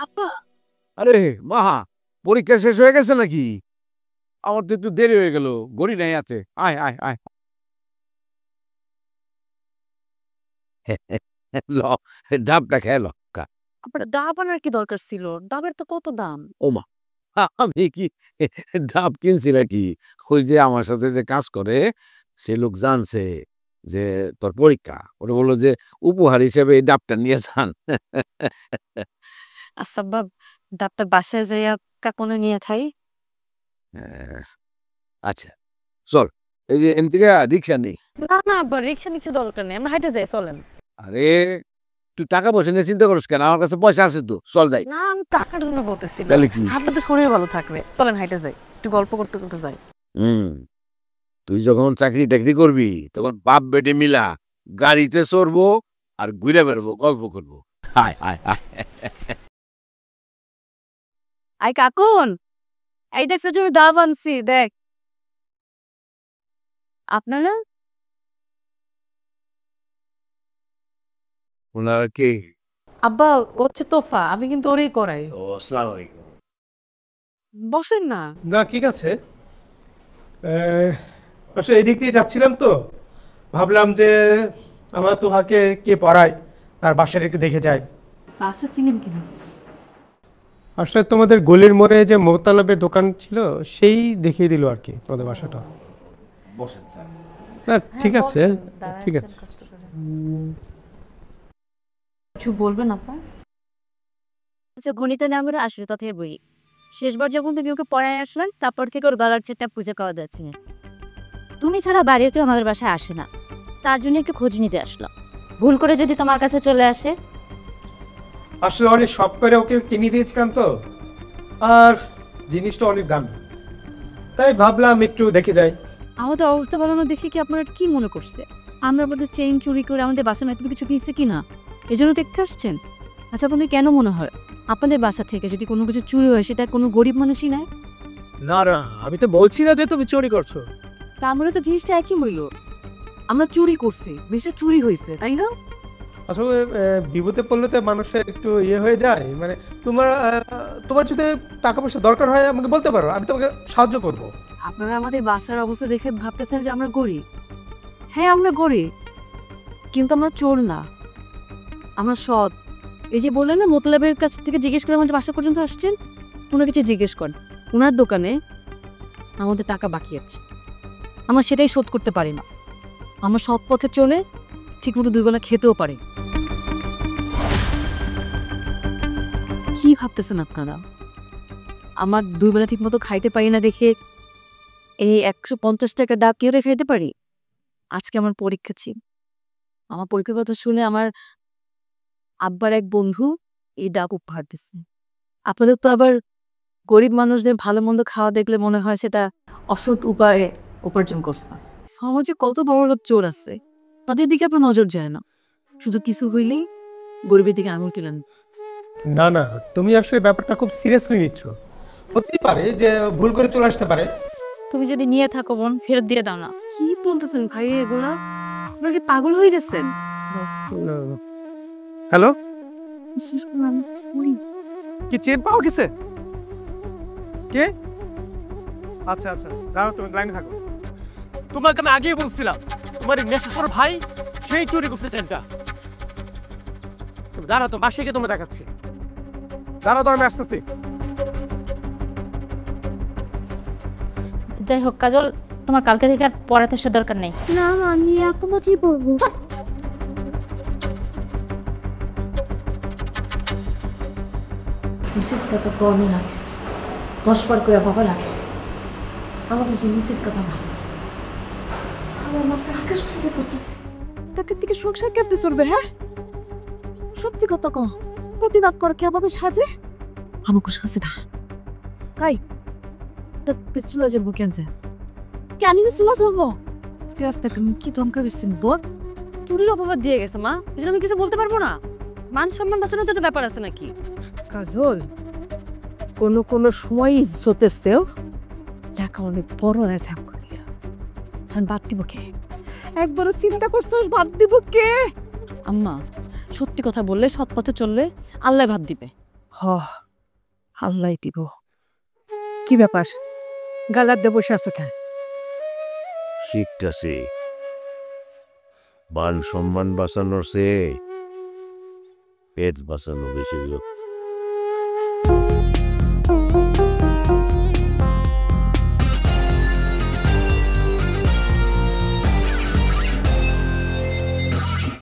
আপা আরে মাহা, পরীক্ষা শেষ হয়ে গেছে নাকি? আমার তো একটু দেরি হয়ে গেল, গড়ি নাই আছে। আয় আয় আয়। ল, ডাবটা খেয়ে ল। আপনার ডাব আনার কি দরকার ছিল? ডাবের তো কত দাম। ওমা, আমি কি ডাব কিনছি নাকি? ওই যে আমার সাথে যে কাজ করে সে লোক জানছে যে তোর পরীক্ষা, ওরা বললো যে উপহার হিসেবে এই ডাবটা নিয়ে যান। আচ্ছা বাব, ডাবটা বাসায় যাইয়া কাকনে নিয়ে খাই। আচ্ছা চল, এই যে এন থেকে রিক্সা নেই। না না আব্বা, রিক্সা নিচ্ছে দরকার নেই, আমরা হাইটে যাই, চলেন। আরে তুই টাকা পয়সা নিয়ে চিন্তা করিস কেন? আমার কাছে পয়সা আছে তো, চল যাই। না আমি টাকার জন্য বলতেছি না, তাহলে কি? আপনাদের শরীর ভালো থাকবে, চলেন হাইটে যাই, একটু গল্প করতে করতে যাই। তুই যখন চাকরি টাকরি করবি তখন বাপ বেটে মিলা গাড়িতে চড়বো আর ঘুরে বেড়াবো, গল্প করবো। হায় হায় হায়। আই কাকুন, এই দেখছো যে ডাব আনছি, দেখ। আপনারা ওনারা কে? আব্বা হচ্ছে তোফা, আমি কিন্তু ওরই করাই। ও, আসসালামু আলাইকুম। বসেন না। না ঠিক আছে, আসলে এদিক দিয়ে যাচ্ছিলাম তো, ভাবলাম যে আমার তোহাকে কে পড়ায় তার বাসার একটু দেখে যায়। বাসা চিনেন কিনা? আসলে তোমাদের গলির মোড়ে যে মোহতালাবের দোকান ছিল সেই দেখিয়ে দিল আর কি তোমাদের বাসাটা। বসেন স্যার। না ঠিক আছে, ঠিক আছে। কিছু বলবেন আপা? আচ্ছা, গণিত নিয়ে আমরা আসলে তথায় বই শেষবার যখন তুমি ওকে পড়ায় আসলেন, তারপর থেকে ওর গলার চেটটা পুজো করা যাচ্ছে না। তুমি ছাড়া বাড়িতেও আমাদের বাসায় আসে না, তার জন্য একটু খোঁজ নিতে আসলাম। ভুল করে যদি তোমার কাছে চলে আসে? আসলে অনেক শখ করে ওকে কিনে দিয়েছিলাম তো, আর জিনিসটা অনেক দামি, তাই ভাবলাম একটু দেখে যাই। আমাদের অবস্থা বানানো দেখে কি আপনারা কি মনে করছে আমরা আপনাদের চেইন চুরি করে আমাদের বাসা নতুন কিছু কিনছে কিনা, এজন্য দেখতে আসছেন? আচ্ছা, আপনাদের কেন মনে হয় আপনাদের বাসা থেকে যদি কোনো কিছু চুরি হয় সেটা কোনো গরিব মানুষই নেয়? না না, আমি তো বলছি না যে তুমি চুরি করছো। তার মানে তো জিনিসটা একই হইল, আমরা চুরি করছি, নিশ্চয় চুরি হয়েছে, তাই না? আসলে বিপদে পড়লে তো মানুষের একটু ইয়ে হয়ে যায়, মানে তোমার যদি টাকা পয়সা দরকার হয় আমাকে বলতে পারো, আমি তোমাকে সাহায্য করব। আপনারা আমাদের বাসার অবস্থা দেখে ভাবতেছেন যে আমরা গরিব। হ্যাঁ আমরা গরিব, কিন্তু আমরা চোর না, আমরা সৎ। এই যে বললেন না মোতলাবের কাছ থেকে জিজ্ঞেস করে আমাদের বাসা পর্যন্ত আসছেন, ওনার কাছে জিজ্ঞেস করেন, ওনার দোকানে আমাদের টাকা বাকি আছে, আমরা সেটাই শোধ করতে পারি না। আমরা সৎ পথে চলে ঠিকমতো দুইবেলা খেতেও পারি। কি ভাবতেছেন আপনারা আমার দুইবেলা ঠিকমতো খাইতে পারি না দেখে এই 150 টাকা ডাব কি করে খাইতে পারি? আজকে আমার পরীক্ষা ছিল, আমার পরীক্ষার কথা শুনে আমার আব্বার এক বন্ধু এই ডাব উপহার দিচ্ছে। আপনাদের তো আবার গরিব মানুষদের ভালো মন্দ খাওয়া দেখলে মনে হয় সেটা অসৎ উপায়ে উপার্জন করছে। সমাজে কত বড় লোক চোর আছে, তাদের দিকে আপনার নজর যায় না, শুধু কিছু হইলেই গরিবের দিকে আঙুল তুলেন। না না, তুমি আসলে ব্যাপারটা খুব সিরিয়াসলি নিচ্ছ। হতেই পারে যে ভুল করে চলে আসতে পারে। তুমি যদি নিয়ে থাকো বোন, ফেরত দিয়ে দাও না। কি বলতেছেন ভাই এগুলা? আপনারা কি পাগল হয়ে গেছেন? হ্যালো, কি চেন পাওয়া গেছে? কে? আচ্ছা আচ্ছা, দাঁড়াও, তুমি লাইনে থাকো। তোমাকে আমি আগেই বলছিলাম তোমার নেশাখোর ভাই সেই চুরি করছে চেনটা। দাঁড়াও তো, বাসায় গিয়ে তোমরা দেখাচ্ছি। দাঁড়াও তো, আমি আসতেছি। যাই হোক কাজল, তোমার কালকে থেকে আর পড়াতে আসার দরকার নেই। না আমি এখন কি বলবো? মুসিদটা তো কমই না, 10 বার করে বাবা লাগে আমাদের যে মুসিদ কথা ভাব। আমার মাথায় আকাশ ভেঙে পড়তেছে। তাদের দিকে সংসার কেমনে চলবে? হ্যাঁ সত্যি কথা কম, প্রতিবাদ করে কে আমাকে সাজে? আমাকে সাজে না কাই পিছলা যাবো কেন? কেন পিছলা যাবো? কি ধমকা দিচ্ছেন তোর? চুরির অপবাদ দিয়ে গেছে মা, এজন্য আমি কিছু বলতে পারবো না? মান সম্মান বাঁচানোর তো একটা ব্যাপার আছে নাকি? কাজল, কোনো কোনো সময় ইজ্জতেও যাকে অনেক বড় আছে এখন বাদ দিব কে? একবারও চিন্তা করছোস বাদ দিব কে? আম্মা সত্যি কথা বললে, সৎ পথে চললে আল্লাহ ভাব দিবে। আল্লাহ দিব। কি ব্যাপার গালার দিয়ে বসে আছো কেন? শিখতেছি মান সম্মান বাঁচানোর চেয়ে পেট বাঁচানো বেশি বিরক্ত।